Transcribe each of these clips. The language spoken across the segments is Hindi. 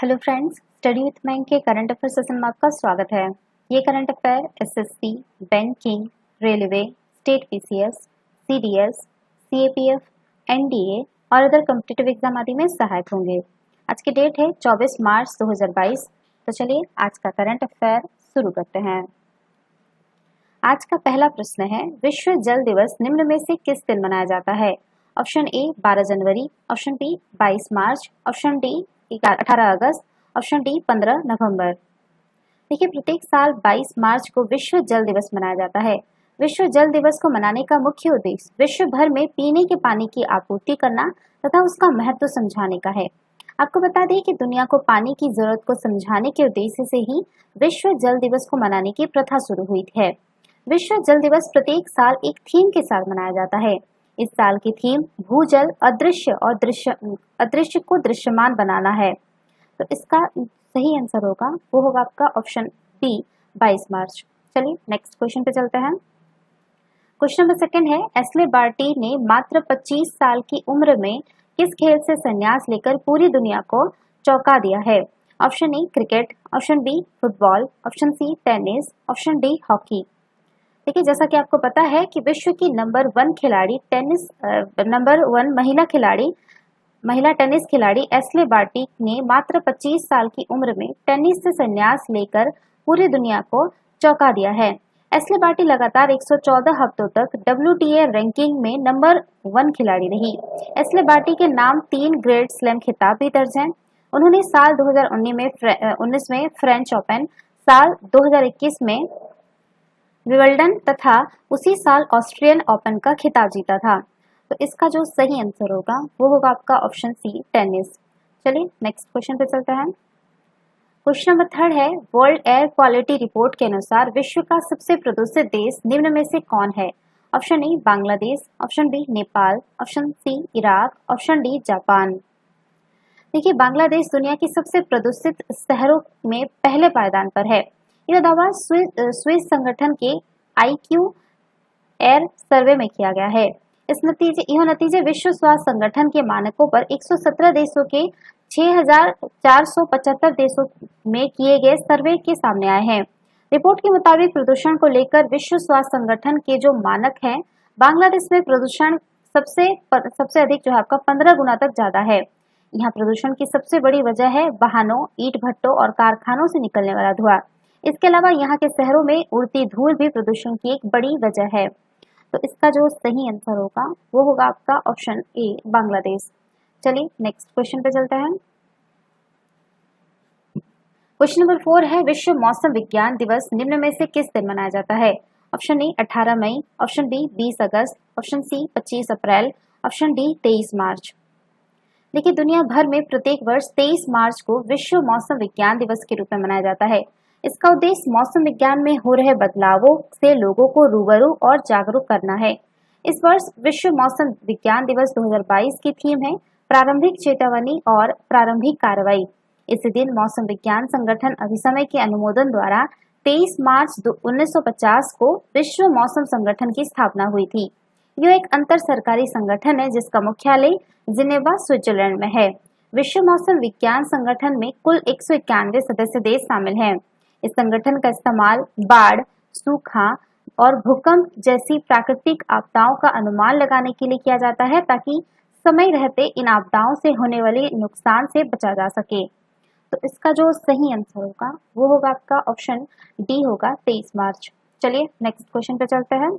हेलो फ्रेंड्स, स्टडी विथ मैंग के करंट अफेयर सेशन में आपका स्वागत है। ये current affair SSC, banking, railway, state PCS, CDS, CAPF, NDA और अदर कॉम्पिटिटिव एग्जाम आदि में सहायक होंगे। आज की डेट है 24 मार्च 2022। तो चलिए आज का करंट अफेयर शुरू करते हैं। आज का पहला प्रश्न है, विश्व जल दिवस निम्न में से किस दिन मनाया जाता है? ऑप्शन ए 12 जनवरी, ऑप्शन बी 22 मार्च, ऑप्शन डी 18 अगस्त, ऑप्शन डी 15 नवंबर। देखिए, प्रत्येक साल 22 मार्च को विश्व जल दिवस मनाया जाता है। विश्व जल दिवस को मनाने का मुख्य उद्देश्य विश्व भर में पीने के पानी की आपूर्ति करना तथा उसका महत्व समझाने का है। आपको बता दें कि दुनिया को पानी की जरूरत को समझाने के उद्देश्य से ही विश्व जल दिवस को मनाने की प्रथा शुरू हुई है। विश्व जल दिवस प्रत्येक साल एक थीम के साथ मनाया जाता है। इस साल की थीम भूजल अदृश्य और अदृश्य को दृश्यमान बनाना है। तो इसका सही आंसर होगा, वो होगा आपका ऑप्शन बी 22 मार्च। चलिए नेक्स्ट क्वेश्चन पे चलते हैं। क्वेश्चन नंबर सेकंड है, एस्ले बार्टी ने मात्र 25 साल की उम्र में किस खेल से संन्यास लेकर पूरी दुनिया को चौंका दिया है? Option A cricket, option B football, option C tennis, option D hockey. देखिए, जैसा कि आपको पता है कि विश्व की नंबर 1 खिलाड़ी नंबर 1 महिला टेनिस खिलाड़ी एस्ले बार्टी ने मात्र 25 साल की उम्र में टेनिस से संन्यास लेकर पूरी दुनिया को चौंका दिया है। एस्ले बार्टी लगातार 114 हफ्तों तक WTA रैंकिंग में नंबर 1 खिलाड़ी रही। एस्ले बार्टी के नाम 3 ग्रैंड स्लैम खिताब भी दर्ज हैं। उन्होंने साल 2019 में फ्रेंच ओपन, साल 2021 में विंबलडन तथा उसी साल ऑस्ट्रेलियन ओपन का खिताब जीता था। तो इसका जो सही आंसर होगा वो होगा आपका ऑप्शन सी टेनिस। चलिए नेक्स्ट क्वेश्चन पे चलते हैं। क्वेश्चन नंबर थर्ड है, वर्ल्ड एयर क्वालिटी रिपोर्ट के अनुसार विश्व का सबसे प्रदूषित देश निम्न में से कौन है? Option A Bangladesh, option B Nepal, option C Iraq, option D Japan. देखिए, बांग्लादेश दुनिया की सबसे प्रदूषित शहरों में पहले पायदान पर है। यह दावा स्विस संगठन के IQ एयर सर्वे में किया गया है। यह नतीजे विश्व स्वास्थ्य संगठन के मानकों पर 117 देशों के 6,475 देशों में किए गए सर्वे के सामने आए हैं। रिपोर्ट के मुताबिक प्रदूषण को लेकर विश्व स्वास्थ्य संगठन के जो मानक हैं, बांग्लादेश में प्रदूषण सबसे अधिक जो है आपका 15 गुना तक ज्यादा है। यहाँ प्रदूषण की सबसे बड़ी वजह है वाहनों, ईंट भट्टों और कारखानों से निकलने वाला धुआं। इसके अलावा यहाँ के शहरों में उड़ती धूल भी प्रदूषण की एक बड़ी वजह है। तो इसका जो सही आंसर होगा वो होगा आपका ऑप्शन ए बांग्लादेश। चलिए नेक्स्ट क्वेश्चन पे चलते हैं। क्वेश्चन नंबर 4 है, विश्व मौसम विज्ञान दिवस निम्न में से किस दिन मनाया जाता है? ऑप्शन ए 18 मई, ऑप्शन बी 20 अगस्त, ऑप्शन सी 25 अप्रैल, ऑप्शन डी 23 मार्च। देखिए, दुनिया भर में प्रत्येक वर्ष 23 मार्च को विश्व मौसम विज्ञान दिवस के रूप में मनाया जाता है। इसका उद्देश्य मौसम विज्ञान में हो रहे बदलावों से लोगों को रूबरू और जागरूक करना है। इस वर्ष विश्व मौसम विज्ञान दिवस 2022 की थीम है प्रारंभिक चेतावनी और प्रारंभिक कार्रवाई। इसी दिन मौसम विज्ञान संगठन अभिसमय के अनुमोदन द्वारा 23 मार्च 1950 को विश्व मौसम संगठन की स्थापना हुई थी। यह एक अंतर सरकारी संगठन है जिसका मुख्यालय जिनेवा, स्विट्जरलैंड में है। विश्व मौसम विज्ञान संगठन में कुल 191 सदस्य देश शामिल हैं। इस संगठन का इस्तेमाल बाढ़, सूखा और भूकंप जैसी प्राकृतिक आपदाओं का अनुमान लगाने के लिए किया जाता है ताकि समय रहते इन आपदाओं से होने वाले नुकसान से बचा जा सके। तो इसका जो सही आंसर होगा वो होगा आपका ऑप्शन डी होगा 23 मार्च। चलिए नेक्स्ट क्वेश्चन पे चलते हैं।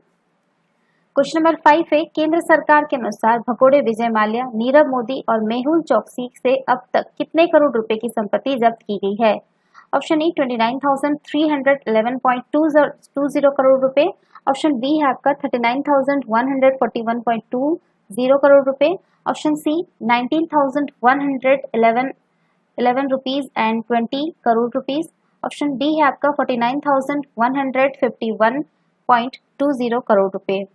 क्वेश्चन नंबर 5 है, केंद्र सरकार के अनुसार भगोड़े विजय माल्या, नीरव मोदी और मेहुल चोकसी से अब तक कितने करोड़ रुपए की संपत्ति जब्त की गई है? ऑप्शन ए 29,311.20 करोड़ रुपए, ऑप्शन बी है आपका 39,141.20 करोड़ रुपए, option C 19,111 rupees and 20 crore rupees, option D है आपका 49,151.20 करोड़ रुपए।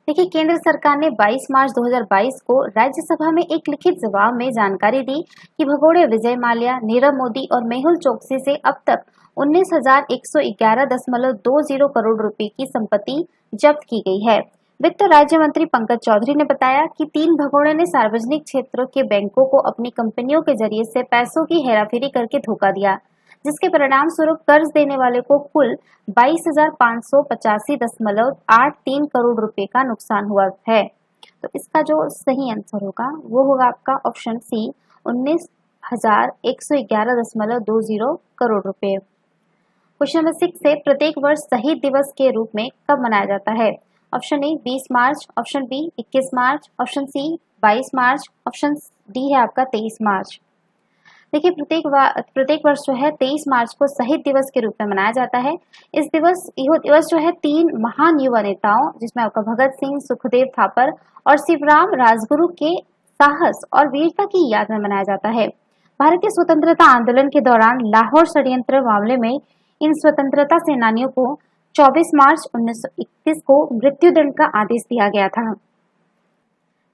देखिए, केंद्र सरकार ने 22 मार्च 2022 को राज्यसभा में एक लिखित जवाब में जानकारी दी कि भगोड़े विजय माल्या, नीरव मोदी और मेहुल चोकसी से अब तक 19,111.20 करोड़ रुपए की संपत्ति जब्त की गई है। वित्त राज्य मंत्री पंकज चौधरी ने बताया कि 3 भगोड़ों ने सार्वजनिक क्षेत्र के बैंकों को अपनी कंपनियों के जरिए से पैसों की हेराफेरी करके धोखा दिया, जिसके परिणाम स्वरूप कर्ज देने वाले को कुल 22,585.83 करोड़ रुपए का नुकसान हुआ है। तो इसका जो सही आंसर होगा वो होगा आपका ऑप्शन सी 19,111.20 करोड़ रुपए। क्वेश्चन नंबर 6 है, प्रत्येक वर्ष शहीद दिवस के रूप में कब मनाया जाता है? ऑप्शन ए 20 मार्च, ऑप्शन बी 21 मार्च, ऑप्शन सी 22 मार्च, ऑप्शन डी है आपका 23 मार्च। देखिए प्रत्येक वर्ष जो है 23 मार्च को शहीद दिवस के रूप में मनाया जाता है। यह दिवस जो है 3 महान युवा नेताओं जिसमें आपका भगत सिंह, सुखदेव थापर और शिवराम राजगुरु के साहस और वीरता की याद में मनाया जाता है। भारतीय स्वतंत्रता आंदोलन के दौरान लाहौर षड्यंत्र मामले में इन स्वतंत्रता सेनानियों को 24 मार्च 1931 को मृत्युदंड का आदेश दिया गया था,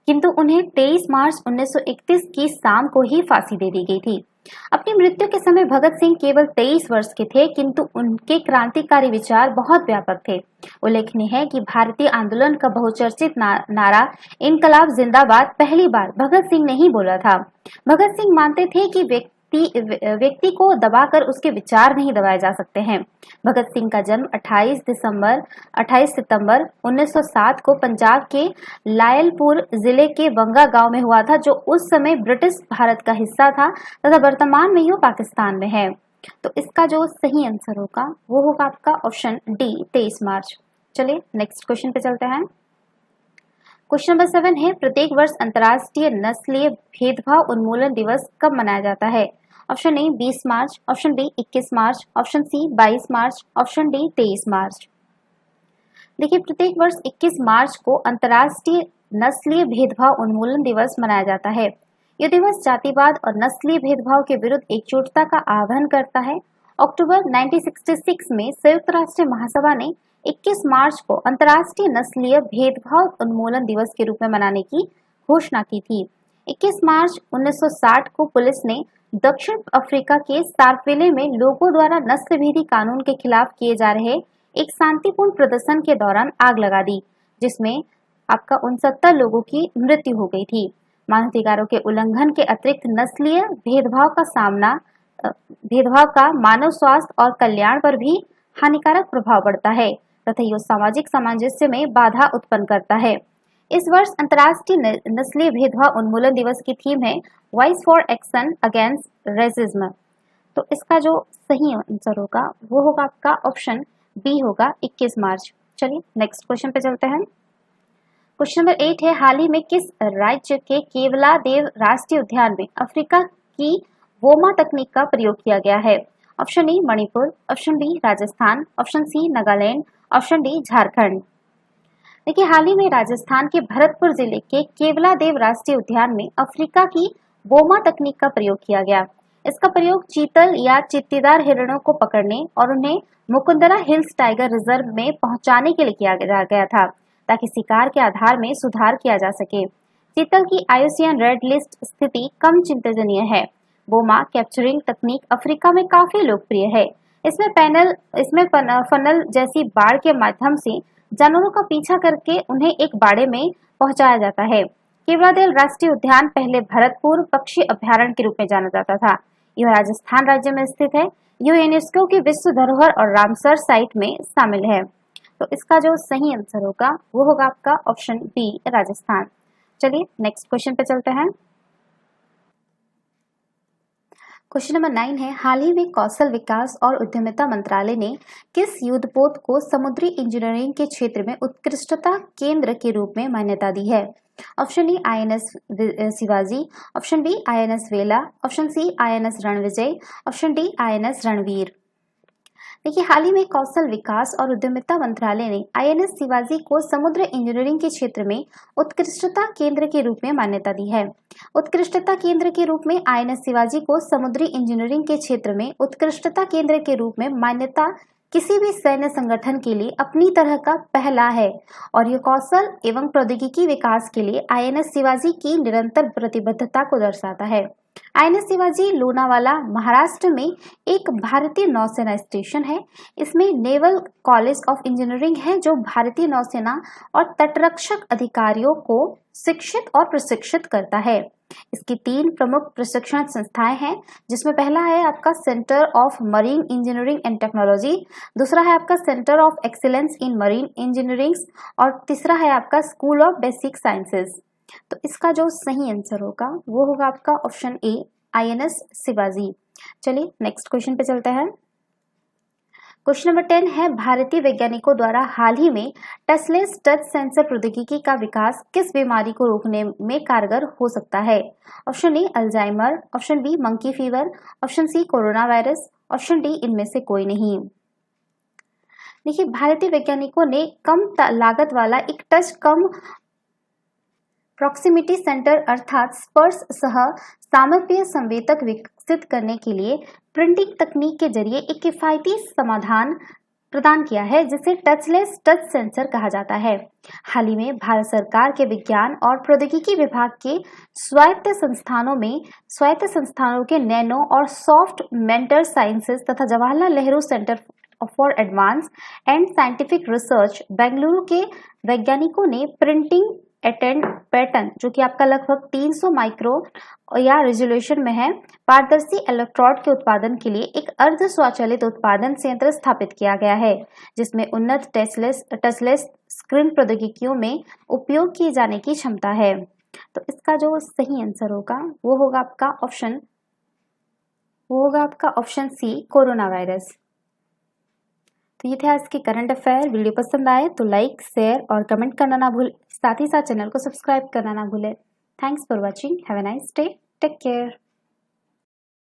किंतु उन्हें 23 मार्च 1931 की शाम को ही फांसी दे दी गई थी। अपनी मृत्यु के समय भगत सिंह केवल 23 वर्ष के थे, किंतु उनके क्रांतिकारी विचार बहुत व्यापक थे। उल्लेखनीय है कि भारतीय आंदोलन का बहुचर्चित नारा इनकलाब जिंदाबाद पहली बार भगत सिंह ने ही बोला था। भगत सिंह मानते थे कि व्यक्ति को दबाकर उसके विचार नहीं दबाए जा सकते हैं। भगत सिंह का जन्म 28 सितंबर 1907 को पंजाब के लायलपुर जिले के बंगा गांव में हुआ था, जो उस समय ब्रिटिश भारत का हिस्सा था तथा वर्तमान में यह पाकिस्तान में है। तो इसका जो सही आंसर होगा वो होगा आपका ऑप्शन डी 23 मार्च। चलिए नेक्स्ट क्वेश्चन पे चलते हैं। क्वेश्चन नंबर 7 है, प्रत्येक वर्ष अंतर्राष्ट्रीय नस्लीय भेदभाव उन्मूलन दिवस कब मनाया जाता है? ऑप्शन ए 20 मार्च, ऑप्शन बी 21 मार्च, ऑप्शन सी 22 मार्च, ऑप्शन डी 23 मार्च। देखिए प्रत्येक वर्ष 21 मार्च को अंतर्राष्ट्रीय नस्लीय भेदभाव उन्मूलन दिवस मनाया जाता है। यह दिवस जातिवाद और नस्लीय भेदभाव के विरुद्ध एकजुटता का आह्वान करता है। अक्टूबर 1966 में संयुक्त राष्ट्र महासभा ने 21 मार्च को अंतर्राष्ट्रीय नस्लीय भेदभाव उन्मूलन दिवस के रूप में मनाने की घोषणा की थी। 21 मार्च 1960 को पुलिस ने दक्षिण अफ्रीका के सार्फविले में लोगों द्वारा नस्लभेदी कानून के खिलाफ किए जा रहे एक शांतिपूर्ण प्रदर्शन के दौरान आग लगा दी, जिसमें आपका 69 लोगों की मृत्यु हो गई थी। मानवाधिकारों के उल्लंघन के अतिरिक्त नस्लीय भेदभाव का मानव स्वास्थ्य और कल्याण पर भी हानिकारक प्रभाव पड़ता है तथा यह सामाजिक सामंजस्य में बाधा उत्पन्न करता है। इस वर्ष अंतर्राष्ट्रीय नस्लीय भेदभाव उन्मूलन दिवस की थीम है voice for action against racism. तो इसका जो सही आंसर होगा वो होगा आपका ऑप्शन बी होगा 21 मार्च। चलिए नेक्स्ट क्वेश्चन पे चलते हैं। क्वेश्चन नंबर 8 है, हाल ही में किस राज्य के केवलादेव राष्ट्रीय उद्यान में अफ्रीका की वोमा तकनीक का प्रयोग किया गया है? Option A Manipur, option B Rajasthan, option C Nagaland, option D Jharkhand. देखिए हाल ही में राजस्थान के भरतपुर जिले के केवलादेव राष्ट्रीय उद्यान में अफ्रीका की वोमा तकनीक का प्रयोग किया गया। इसका प्रयोग चीतल या चित्तीदार हिरणों को पकड़ने और उन्हें मुकुंदरा हिल्स टाइगर रिजर्व में पहुंचाने के लिए किया गया था, ताकि शिकार के आधार में सुधार किया जा सके। चीतल की आईयूसीएन रेड लिस्ट स्थिति कम चिंताजनक है। वोमा कैप्चरिंग तकनीक अफ्रीका में काफी लोकप्रिय है। इसमें फनल जैसी बाड़ के माध्यम से जानवरों का पीछा करके उन्हें एक बाड़े में पहुंचाया जाता है। केवलादेव राष्ट्रीय उद्यान पहले भरतपुर पक्षी अभ्यारण्य के रूप में जाना जाता था। यह राजस्थान राज्य में स्थित है। यह यूनेस्को की विश्व धरोहर और रामसर साइट में शामिल है। तो इसका जो सही आंसर होगा वो होगा आपका ऑप्शन बी राजस्थान। चलिए नेक्स्ट क्वेश्चन पे चलते हैं। क्वेश्चन नंबर 9 है, हाल ही में कौशल विकास और उद्यमिता मंत्रालय ने किस युद्धपोत को समुद्री इंजीनियरिंग के क्षेत्र में उत्कृष्टता केंद्र के रूप में मान्यता दी है? Option A INS Shivaji, option B INS Vela, option C INS Ranvijay, option D INS Ranvir. देखिए हाल ही में कौशल विकास और उद्यमिता मंत्रालय ने आईएनएस शिवाजी को समुद्र इंजीनियरिंग के क्षेत्र में उत्कृष्टता केंद्र के रूप में मान्यता दी है। उत्कृष्टता केंद्र के रूप में आईएनएस शिवाजी को समुद्री इंजीनियरिंग के क्षेत्र में उत्कृष्टता केंद्र के रूप में मान्यता किसी भी सैन्य संगठन के लिए अपनी तरह का पहला है और यह कौशल एवं प्रौद्योगिकी विकास के लिए आईएनएस शिवाजी की निरंतर प्रतिबद्धता को दर्शाता है। आईएनएस शिवाजी लोनावाला महाराष्ट्र में एक भारतीय नौसेना स्टेशन है। इसमें नेवल कॉलेज ऑफ इंजीनियरिंग है जो भारतीय नौसेना और तटरक्षक अधिकारियों को शिक्षित और प्रशिक्षित करता है। इसकी 3 प्रमुख प्रशिक्षण संस्थाएं हैं, जिसमें पहला है आपका centre of marine engineering and technology, दूसरा है आपका centre of excellence in marine engineering और तीसरा है आपका स्कूल ऑफ बेसिक साइंसेज। तो इसका जो सही आंसर होगा वो होगा आपका ऑप्शन ए, आईएनएस शिवाजी। चलिए नेक्स्ट क्वेश्चन पे चलते हैं। क्वेश्चन नंबर 10 है, भारतीय वैज्ञानिकों द्वारा हाल ही में टचलेस टच सेंसर प्रौद्योगिकी का विकास किस बीमारी को रोकने में कारगर हो सकता है? Option A Alzheimer, option B monkey fever, option C corona virus, option D इनमें से कोई नहीं। देखिए, भारतीय वैज्ञानिकों ने कम लागत वाला एक टच कम प्रॉक्सिमिटी सेंटर अर्थात स्पर्श सह सामीप्य संवेदक विकसित करने के लिए प्रिंटिंग तकनीक के जरिए एक किफायती समाधान प्रदान किया है, जिसे टचलेस टच सेंसर कहा जाता है। हाल ही में भारत सरकार के विज्ञान और प्रौद्योगिकी विभाग के स्वायत्त संस्थानों के नैनो और सॉफ्ट मेंटर साइंसेज तथा Jawaharlal Nehru centre for advance and scientific research Bengaluru के वैज्ञानिकों ने प्रिंटिंग एटेंड पैटर्न, जो कि आपका लगभग 300 माइक्रो या रेजोल्यूशन में है, पारदर्शी इलेक्ट्रोड के उत्पादन के लिए एक अर्ध स्वचालित उत्पादन संयंत्र स्थापित किया गया है, जिसमें उन्नत टचलेस स्क्रीन प्रौद्योगिकियों में उपयोग किए जाने की क्षमता है। तो इसका जो सही आंसर होगा वो होगा आपका ऑप्शन सी, कोरोना वायरस। तो ये थे आज के करंट अफेयर। वीडियो पसंद आए तो लाइक, शेयर और कमेंट करना ना भूलें, साथ ही साथ चैनल को सब्सक्राइब करना ना भूलें। Thanks for watching, have a nice day, take care.